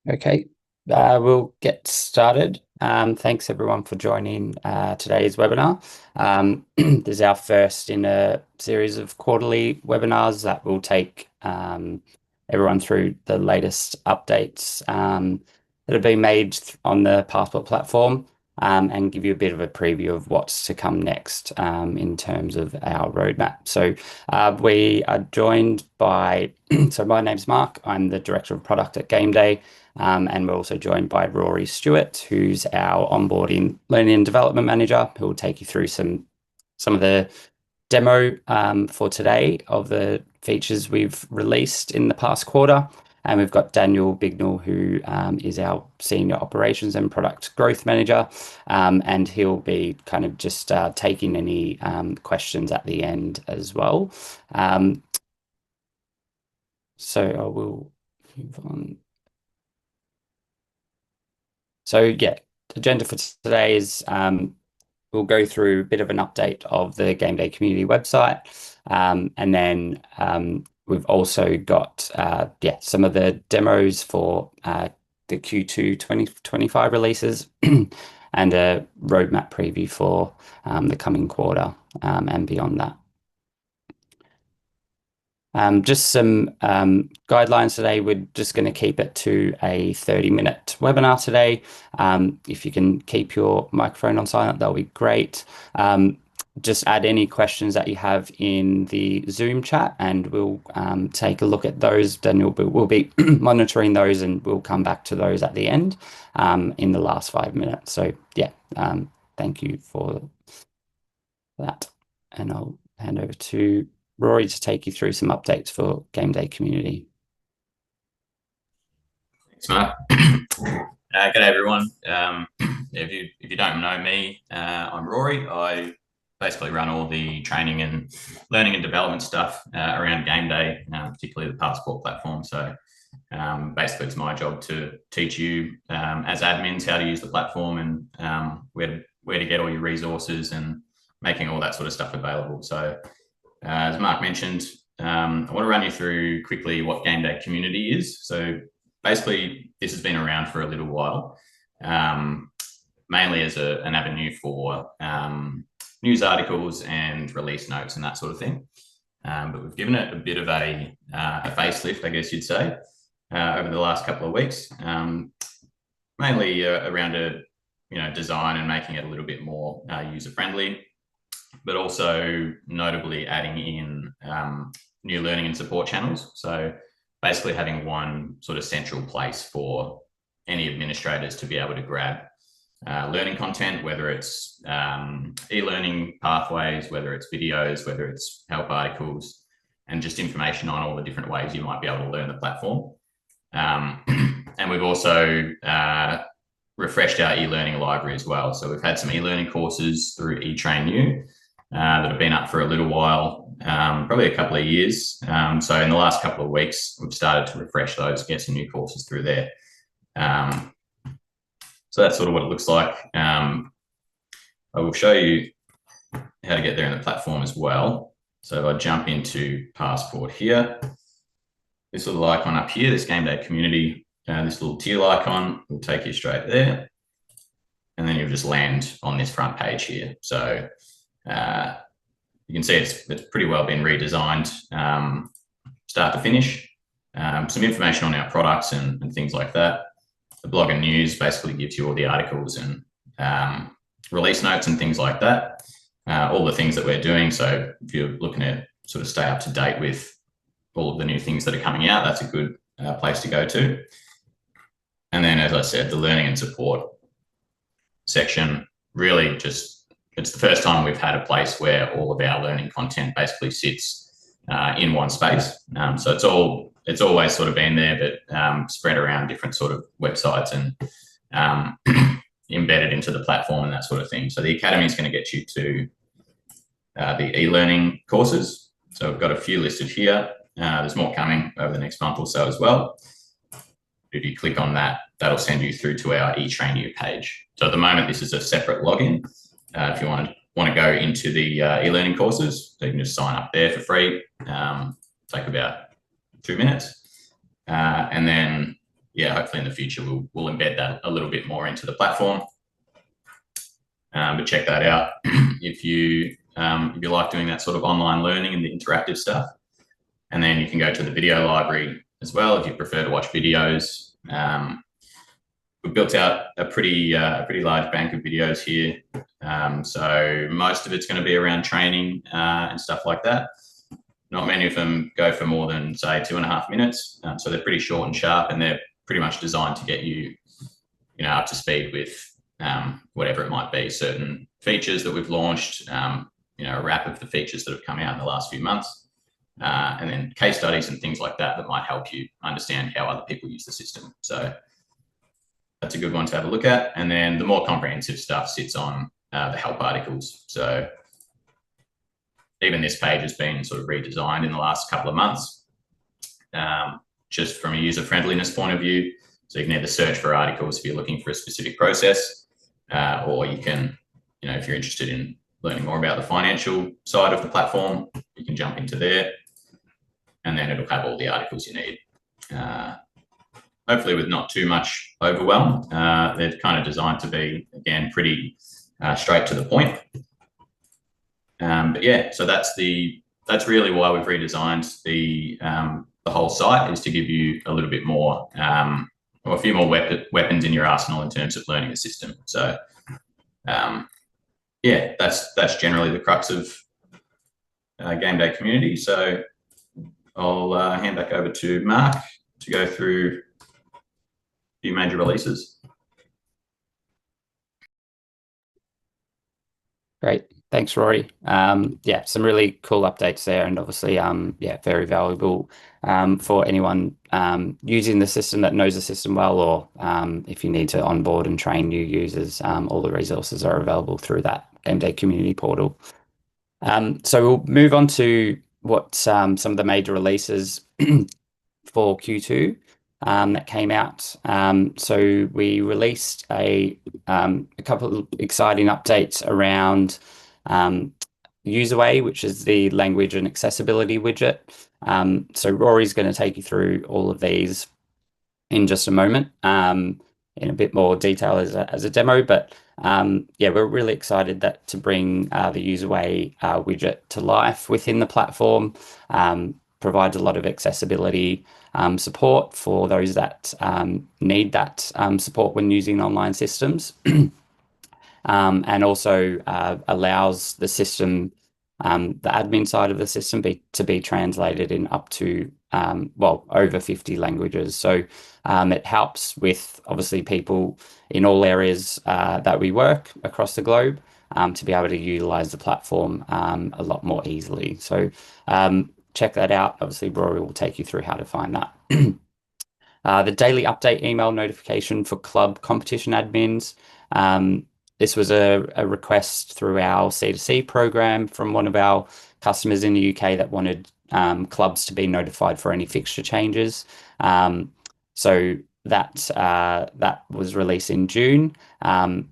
Okay, we'll get started. Thanks everyone for joining today's webinar. This is our first in a series of quarterly webinars that will take everyone through the latest updates that have been made on the Passport platform and give you a bit of a preview of what's to come next in terms of our roadmap. So we are joined by, so my name's Mark, I'm the Director of Product at Gameday. And we're also joined by Rory Stewart, who's our onboarding learning and development manager, who will take you through some of the demo for today of the features we've released in the past quarter. And we've got Daniel Bignell, who is our Senior Operations and Product Growth Manager. And he'll be kind of just taking any questions at the end as well. So I will move on. So yeah, the agenda for today is we'll go through a bit of an update of the Gameday community website. And then we've also got some of the demos for the Q2 2025 releases and a roadmap preview for the coming quarter and beyond that. Just some guidelines today. We're just going to keep it to a 30-minute webinar today. If you can keep your microphone on silent, that'll be great. Just add any questions that you have in the Zoom chat and we'll take a look at those. Then we'll be monitoring those and we'll come back to those at the end in the last 5 minutes. So yeah, thank you for that. And I'll hand over to Rory to take you through some updates for Gameday community. Thanks, Mark. G'day everyone. If you don't know me, I'm Rory. I basically run all the training and learning and development stuff around Gameday, particularly the Passport platform. So basically it's my job to teach you as admins how to use the platform and where to get all your resources and making all that sort of stuff available. So as Mark mentioned, I want to run you through quickly what Gameday community is. So basically, this has been around for a little while, mainly as an avenue for news articles and release notes and that sort of thing. But we've given it a bit of a facelift, I guess you'd say, over the last couple of weeks, mainly around design and making it a little bit more user-friendly, but also notably adding in new learning and support channels. So basically having one sort of central place for any administrators to be able to grab learning content, whether it's e-learning pathways, whether it's videos, whether it's help articles, and just information on all the different ways you might be able to learn the platform. And we've also refreshed our e-learning library as well. So we've had some e-learning courses through eTrainU that have been up for a little while, probably a couple of years. So in the last couple of weeks, we've started to refresh those, get some new courses through there. So that's sort of what it looks like. I will show you how to get there in the platform as well. So if I jump into Passport here, this little icon up here, this Gameday community, this little teal icon will take you straight there. And then you'll just land on this front page here. So you can see it's pretty well been redesigned start to finish. Some information on our products and things like that. The blog and news basically gives you all the articles and release notes and things like that. All the things that we're doing. So if you're looking to sort of stay up to date with all of the new things that are coming out, that's a good place to go to. And then, as I said, the learning and support section really just, it's the first time we've had a place where all of our learning content basically sits in one space. So it's always sort of been there, but spread around different sort of websites and embedded into the platform and that sort of thing. So the Academy is going to get you to the e-learning courses. So we've got a few listed here. There's more coming over the next month or so as well. If you click on that, that'll send you through to our eTrainU page. So at the moment, this is a separate login. If you want to go into the e-learning courses, so you can just sign up there for free. Take about 2 minutes. And then yeah, hopefully in the future we'll embed that a little bit more into the platform. But check that out if you like doing that sort of online learning and the interactive stuff. And then you can go to the video library as well if you prefer to watch videos. We've built out a pretty large bank of videos here. So most of it's going to be around training and stuff like that. Not many of them go for more than, say, 2.5 minutes. So they're pretty short and sharp, and they're pretty much designed to get you, up to speed with whatever it might be, certain features that we've launched, a wrap of the features that have come out in the last few months, and then case studies and things like that might help you understand how other people use the system. So that's a good one to have a look at. And then the more comprehensive stuff sits on the help articles. So even this page has been sort of redesigned in the last couple of months, just from a user friendliness point of view. So you can either search for articles if you're looking for a specific process, or you can, if you're interested in learning more about the financial side of the platform, you can jump into there, and then it'll have all the articles you need. Hopefully with not too much overwhelm. They're kind of designed to be, again, pretty straight to the point. But yeah, so that's really why we've redesigned the whole site, is to give you a little bit more, or a few more weapons in your arsenal in terms of learning the system. So yeah, that's generally the crux of Game Day Community. So I'll hand back over to Mark to go through a few major releases. Great. Thanks, Rory. Yeah, some really cool updates there, and obviously, yeah, very valuable for anyone using the system that knows the system well, or if you need to onboard and train new users, all the resources are available through that Game Day Community portal. So we'll move on to what some of the major releases for Q2 that came out. So we released a couple of exciting updates around Userway, which is the language and accessibility widget. So Rory's going to take you through all of these in just a moment in a bit more detail as a demo, but yeah, we're really excited to bring the Userway widget to life within the platform. Provides a lot of accessibility support for those that need that support when using online systems. And also allows the system, the admin side of the system to be translated in up to, over 50 languages. So it helps with, obviously, people in all areas that we work across the globe to be able to utilize the platform a lot more easily. So check that out. Obviously, Rory will take you through how to find that. The daily update email notification for club competition admins. This was a request through our C2C program from one of our customers in the UK that wanted clubs to be notified for any fixture changes. So that was released in June. So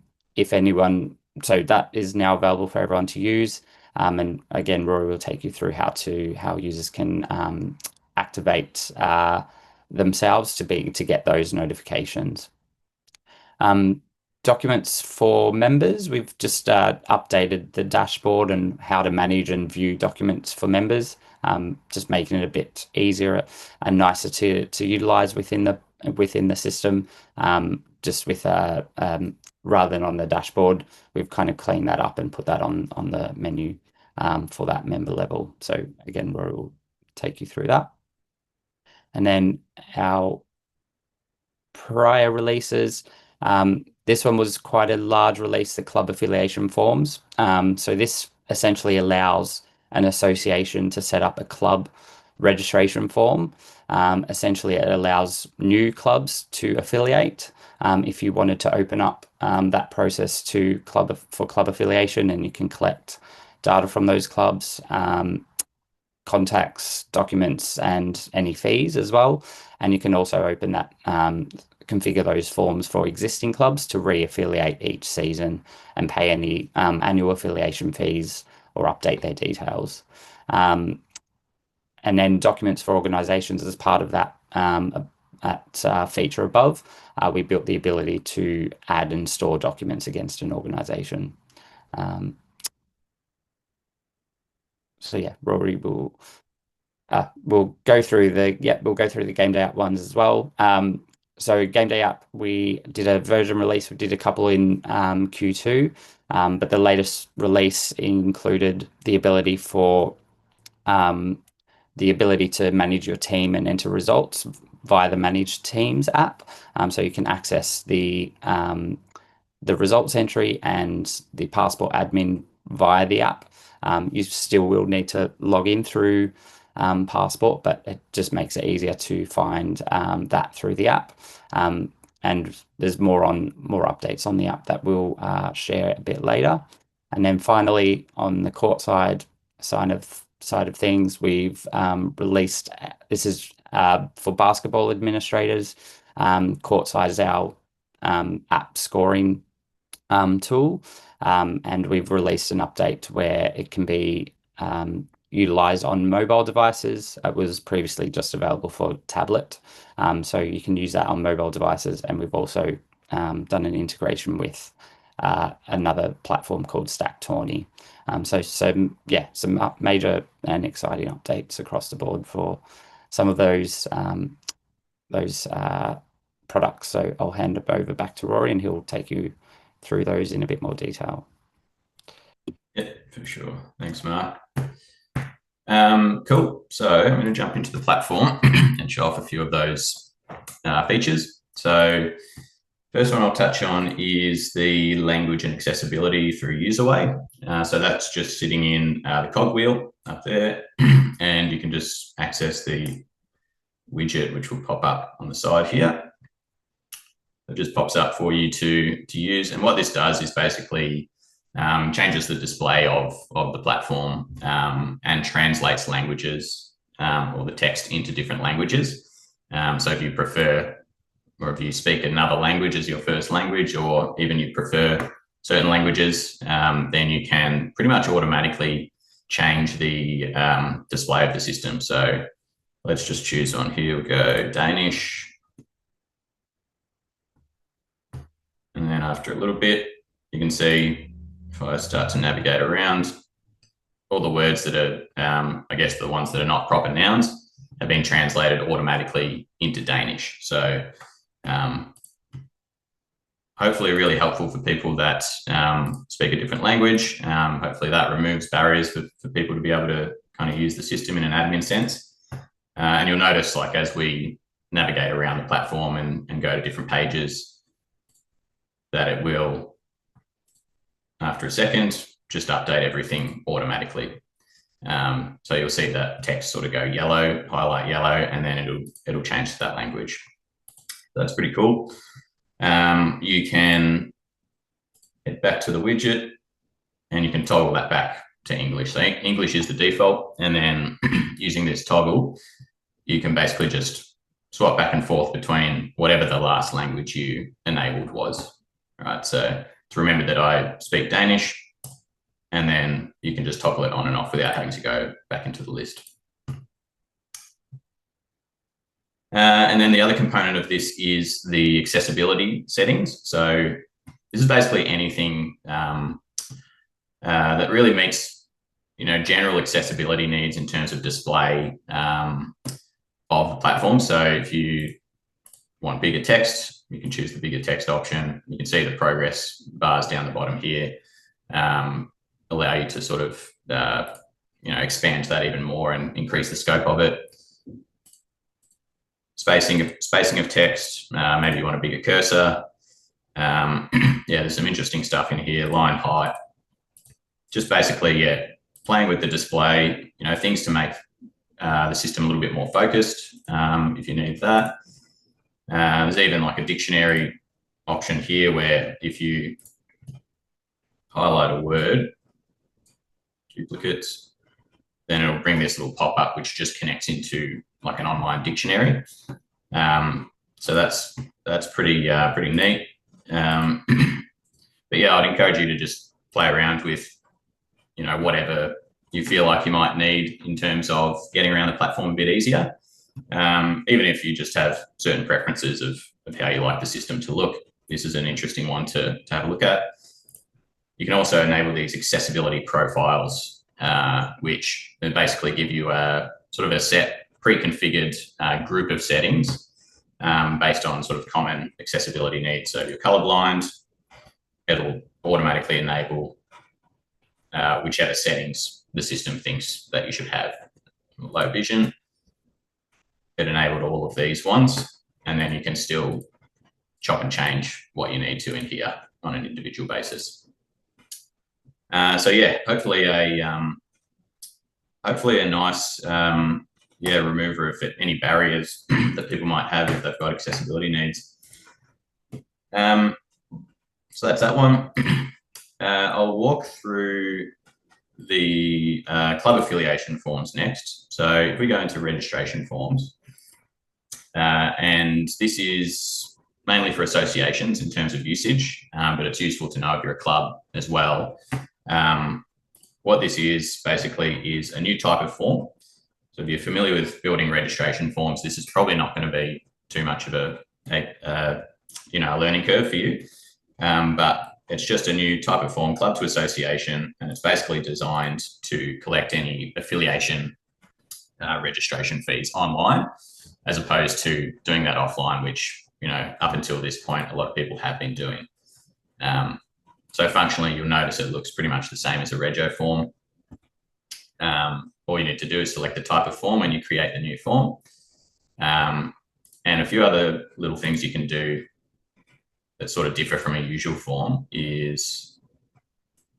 that is now available for everyone to use. And again, Rory will take you through how users can activate themselves to get those notifications. Documents for members. We've just updated the dashboard and how to manage and view documents for members, just making it a bit easier and nicer to utilize within the system. Just with rather than on the dashboard, we've kind of cleaned that up and put that on the menu for that member level. So again, Rory will take you through that. And then our prior releases. This one was quite a large release, the club affiliation forms. So this essentially allows an association to set up a club registration form. Essentially, it allows new clubs to affiliate. If you wanted to open up that process for club affiliation, and you can collect data from those clubs, contacts, documents, and any fees as well. And you can also open that, configure those forms for existing clubs to re-affiliate each season and pay any annual affiliation fees or update their details. And then documents for organizations as part of that feature above, we built the ability to add and store documents against an organization. So yeah, Rory will we'll go through the game day app ones as well. So game day app, we did a version release. We did a couple in Q2, but the latest release included the ability to manage your team and enter results via the Manage Teams app. So you can access the results entry and the passport admin via the app. You still will need to log in through Passport, but it just makes it easier to find that through the app. And there's more updates on the app that we'll share a bit later. And then finally, on the court side of things, we've released, this is for basketball administrators. Courtside is our app scoring tool, and we've released an update where it can be utilized on mobile devices. It was previously just available for tablet, so you can use that on mobile devices. And we've also done an integration with another platform called Stack Tourney. So yeah, some major and exciting updates across the board for some of those products. So I'll hand it over back to Rory, and he'll take you through those in a bit more detail. Yeah, for sure. Thanks, Mark. Cool. So I'm going to jump into the platform and show off a few of those features. So first one I'll touch on is the language and accessibility through Userway. So that's just sitting in the cogwheel up there, and you can just access the widget, which will pop up on the side here. It just pops up for you to use. And what this does is basically changes the display of the platform and translates languages or the text into different languages. So if you prefer, or if you speak another language as your first language, or even you prefer certain languages, then you can pretty much automatically change the display of the system. So let's just choose on here. We'll go Danish. And then after a little bit, you can see if I start to navigate around, all the words that are, I guess the ones that are not proper nouns, have been translated automatically into Danish. So hopefully really helpful for people that speak a different language. Hopefully that removes barriers for people to be able to kind of use the system in an admin sense. And you'll notice, like, as we navigate around the platform and go to different pages, that it will, after a second, just update everything automatically. So you'll see that text sort of go yellow, highlight yellow, and then it'll change to that language. That's pretty cool. You can head back to the widget, and you can toggle that back to English. So English is the default, and then using this toggle, you can basically just swap back and forth between whatever the last language you enabled was. All right, so to remember that I speak Danish, and then you can just toggle it on and off without having to go back into the list. And then the other component of this is the accessibility settings. So this is basically anything that really meets, general accessibility needs in terms of display of the platform. So if you want bigger text, you can choose the bigger text option. You can see the progress bars down the bottom here allow you to sort of expand that even more and increase the scope of it. Spacing of text, maybe you want a bigger cursor. Yeah, there's some interesting stuff in here. Line height, just basically, yeah, playing with the display, things to make the system a little bit more focused if you need that. There's even like a dictionary option here where if you highlight a word, duplicates, then it'll bring this little pop-up which just connects into like an online dictionary. So that's pretty neat. But yeah, I'd encourage you to just play around with, whatever you feel like you might need in terms of getting around the platform a bit easier. Even if you just have certain preferences of how you like the system to look, this is an interesting one to have a look at. You can also enable these accessibility profiles, which basically give you a sort of a set pre-configured group of settings based on sort of common accessibility needs. So if you're colorblind, it'll automatically enable whichever settings the system thinks that you should have. Low vision, it enabled all of these ones, and then you can still chop and change what you need to in here on an individual basis. So yeah, hopefully a nice remover of any barriers that people might have if they've got accessibility needs. So that's that one. I'll walk through the club affiliation forms next. So if we go into registration forms, and this is mainly for associations in terms of usage, but it's useful to know if you're a club as well. What this is basically is a new type of form. So if you're familiar with building registration forms, this is probably not going to be too much of a learning curve for you. But it's just a new type of form, club to association, and it's basically designed to collect any affiliation registration fees online, as opposed to doing that offline, which, up until this point, a lot of people have been doing. So functionally, you'll notice it looks pretty much the same as a rego form. All you need to do is select the type of form when you create the new form. And a few other little things you can do that sort of differ from a usual form is,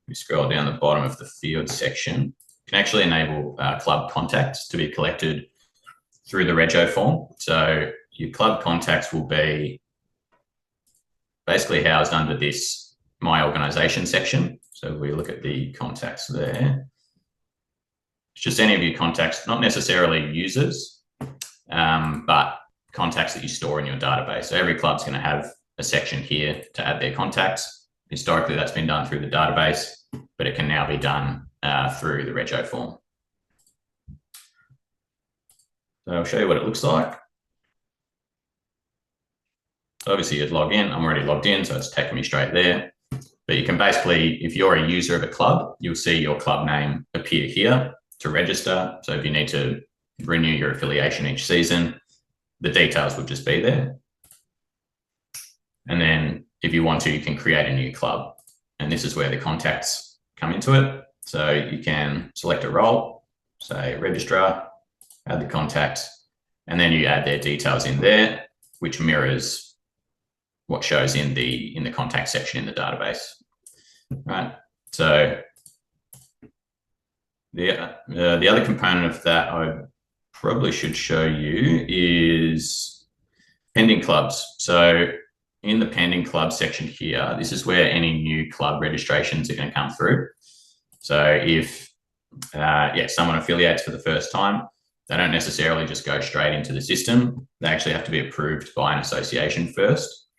we scroll down the bottom of the field section, you can actually enable club contacts to be collected through the rego form. So your club contacts will be basically housed under this My Organization section. So we look at the contacts there. It's just any of your contacts, not necessarily users, but contacts that you store in your database. So every club's going to have a section here to add their contacts. Historically, that's been done through the database, but it can now be done through the rego form. So I'll show you what it looks like. So obviously you'd log in. I'm already logged in, so it's taking me straight there. But you can basically, if you're a user of a club, you'll see your club name appear here to register. So if you need to renew your affiliation each season, the details will just be there. And then if you want to, you can create a new club. And this is where the contacts come into it. So you can select a role, say registrar, add the contact, and then you add their details in there, which mirrors what shows in the contact section in the database. Right. So the other component of that I probably should show you is pending clubs. So in the pending club section here, this is where any new club registrations are going to come through. So if someone affiliates for the first time, they don't necessarily just go straight into the system. They actually have to be approved by an association first.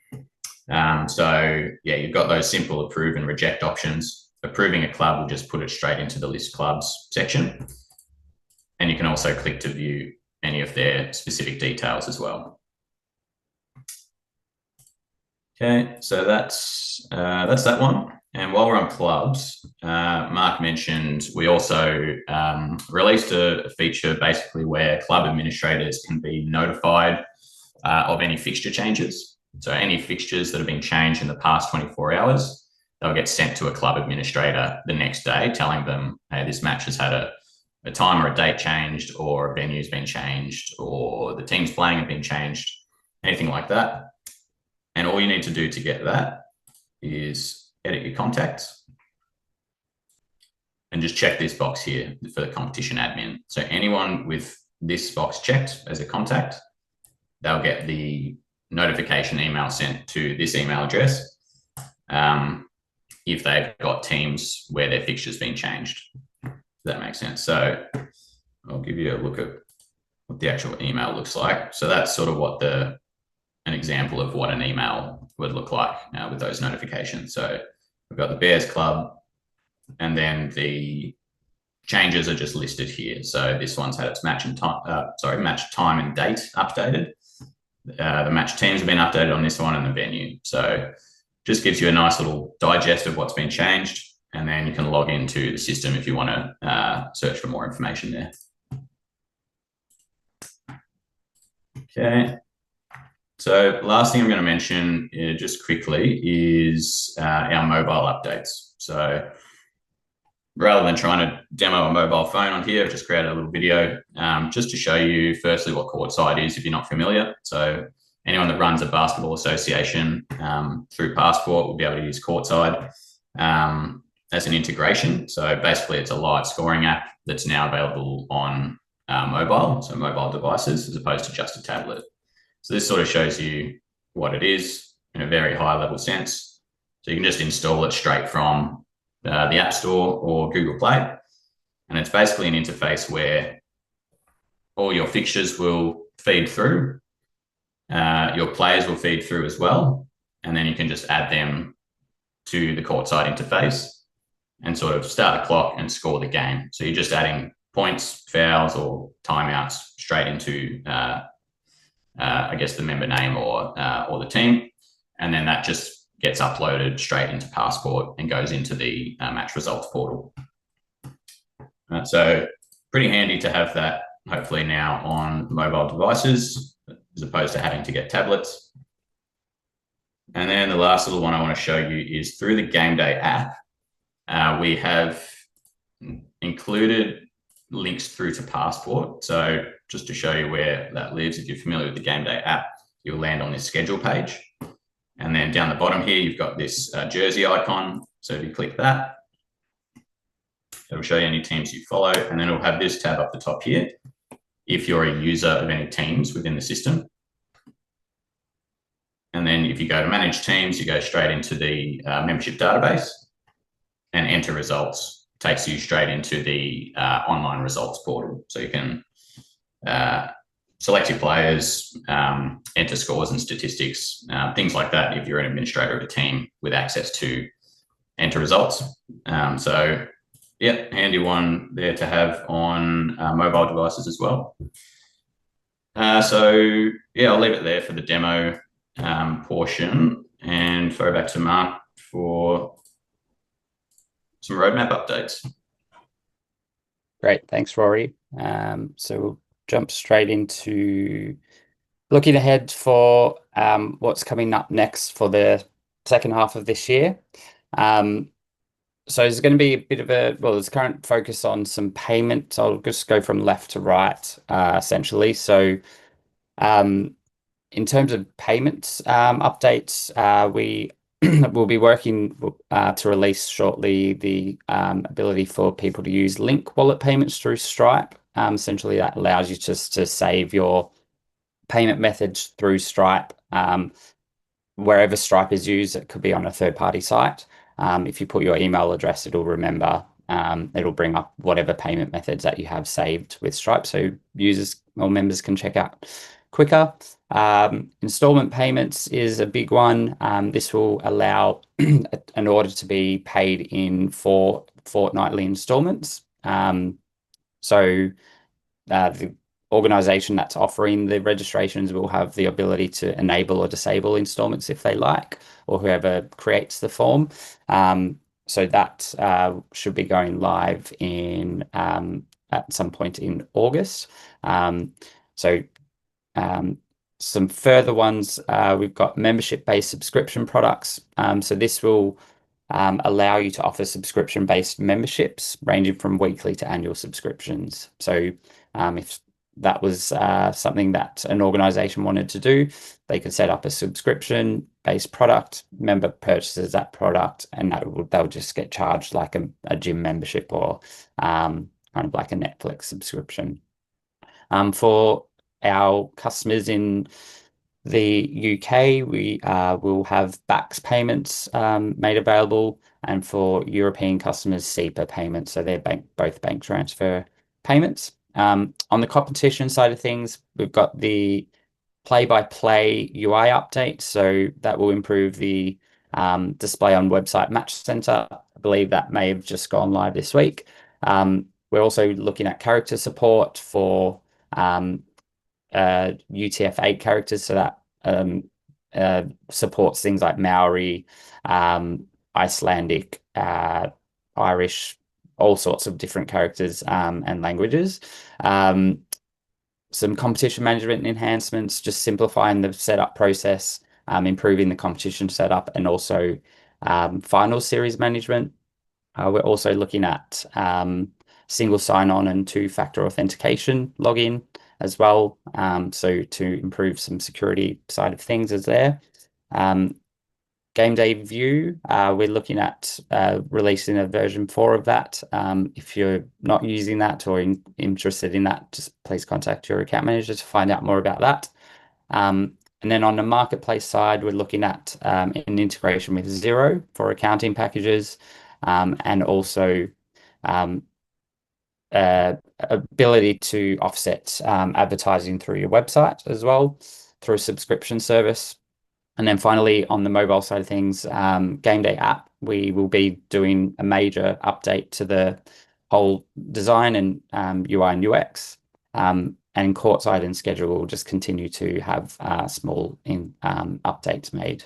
You've got those simple approve and reject options. Approving a club will just put it straight into the list clubs section. And you can also click to view any of their specific details as well. Okay, so that's that one. And while we're on clubs, Mark mentioned we also released a feature basically where club administrators can be notified of any fixture changes. So any fixtures that have been changed in the past 24 hours, they'll get sent to a club administrator the next day telling them, hey, this match has had a time or a date changed, or a venue's been changed, or the teams playing have been changed, anything like that. And all you need to do to get that is edit your contacts and just check this box here for the competition admin. So anyone with this box checked as a contact, they'll get the notification email sent to this email address if they've got teams where their fixture's been changed. Does that make sense? So I'll give you a look at what the actual email looks like. So that's sort of what an example of what an email would look like with those notifications. So we've got the Bears Club, and then the changes are just listed here. So this one's had its match time and date updated. The match teams have been updated on this one, and the venue. So just gives you a nice little digest of what's been changed, and then you can log into the system if you want to search for more information there. Okay. So last thing I'm going to mention just quickly is our mobile updates. So rather than trying to demo a mobile phone on here, I've just created a little video just to show you firstly what Courtside is if you're not familiar. So anyone that runs a basketball association through Passport will be able to use Courtside as an integration. So basically it's a live scoring app that's now available on mobile devices, as opposed to just a tablet. So this sort of shows you what it is in a very high level sense. So you can just install it straight from the App Store or Google Play. And it's basically an interface where all your fixtures will feed through. Your players will feed through as well. And then you can just add them to the Courtside interface and sort of start the clock and score the game. So you're just adding points, fouls, or timeouts straight into, I guess, the member name or the team. And then that just gets uploaded straight into Passport and goes into the match results portal. So pretty handy to have that hopefully now on mobile devices as opposed to having to get tablets. And then the last little one I want to show you is through the Game Day app. We have included links through to Passport. So just to show you where that lives, if you're familiar with the Game Day app, you'll land on this schedule page. And then down the bottom here, you've got this jersey icon. So if you click that, it'll show you any teams you follow, and then it'll have this tab up the top here if you're a user of any teams within the system. And then if you go to manage teams, you go straight into the membership database, and enter results takes you straight into the online results portal. So you can select your players, enter scores and statistics, things like that if you're an administrator of a team with access to enter results. So yeah, handy one there to have on mobile devices as well. So yeah, I'll leave it there for the demo portion and throw back to Mark for some roadmap updates. Great, thanks, Rory. So we'll jump straight into looking ahead for what's coming up next for the second half of this year. So there's going to be a bit of there's current focus on some payments. I'll just go from left to right, essentially. So in terms of payments updates, we will be working to release shortly the ability for people to use link wallet payments through Stripe. Essentially, that allows you just to save your payment methods through Stripe wherever Stripe is used. It could be on a third-party site. If you put your email address, it'll remember. It'll bring up whatever payment methods that you have saved with Stripe, so users or members can check out quicker. Installment payments is a big one. This will allow an order to be paid in 4 fortnightly installments. So the organization that's offering the registrations will have the ability to enable or disable installments if they like, or whoever creates the form. So that should be going live in at some point in August. Some further ones, we've got membership-based subscription products. So this will allow you to offer subscription-based memberships ranging from weekly to annual subscriptions. So if that was something that an organization wanted to do, they could set up a subscription-based product, member purchases that product, and they'll just get charged like a gym membership or kind of like a Netflix subscription. For our customers in the UK, we will have BACS payments made available, and for European customers, SEPA payments. So they're both bank transfer payments. On the competition side of things, we've got the play-by-play UI update. So that will improve the display on website Match Center. I believe that may have just gone live this week. We're also looking at character support for UTF-8 characters, so that supports things like Maori, Icelandic, Irish, all sorts of different characters and languages. Some competition management enhancements, just simplifying the setup process, improving the competition setup, and also final series management. We're also looking at single sign-on and two-factor authentication login as well. So to improve some security side of things is there. Game Day View, we're looking at releasing a version 4 of that. If you're not using that or interested in that, just please contact your account manager to find out more about that. And then on the marketplace side, we're looking at an integration with Xero for accounting packages, and also ability to offset advertising through your website as well through a subscription service. And then finally, on the mobile side of things, Game Day app, we will be doing a major update to the whole design and UI and UX. And courtside and schedule will just continue to have small updates made.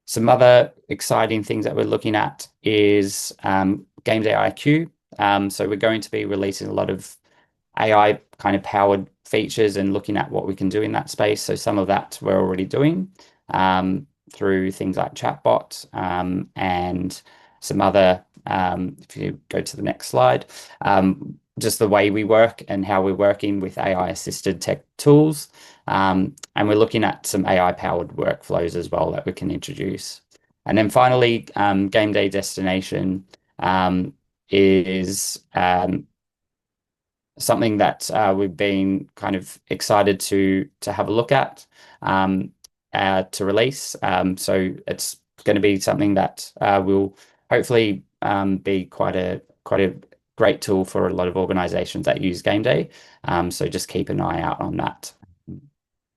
Some other exciting things that we're looking at is Game Day IQ. So we're going to be releasing a lot of AI kind of powered features and looking at what we can do in that space. So some of that we're already doing through things like chatbot and some other, if you go to the next slide, just the way we work and how we're working with AI assisted tech tools. And we're looking at some AI powered workflows as well that we can introduce. And then finally, Game Day Destination is something that we've been kind of excited to have a look at to release. So it's going to be something that will hopefully be quite a great tool for a lot of organizations that use Game Day. So just keep an eye out on that.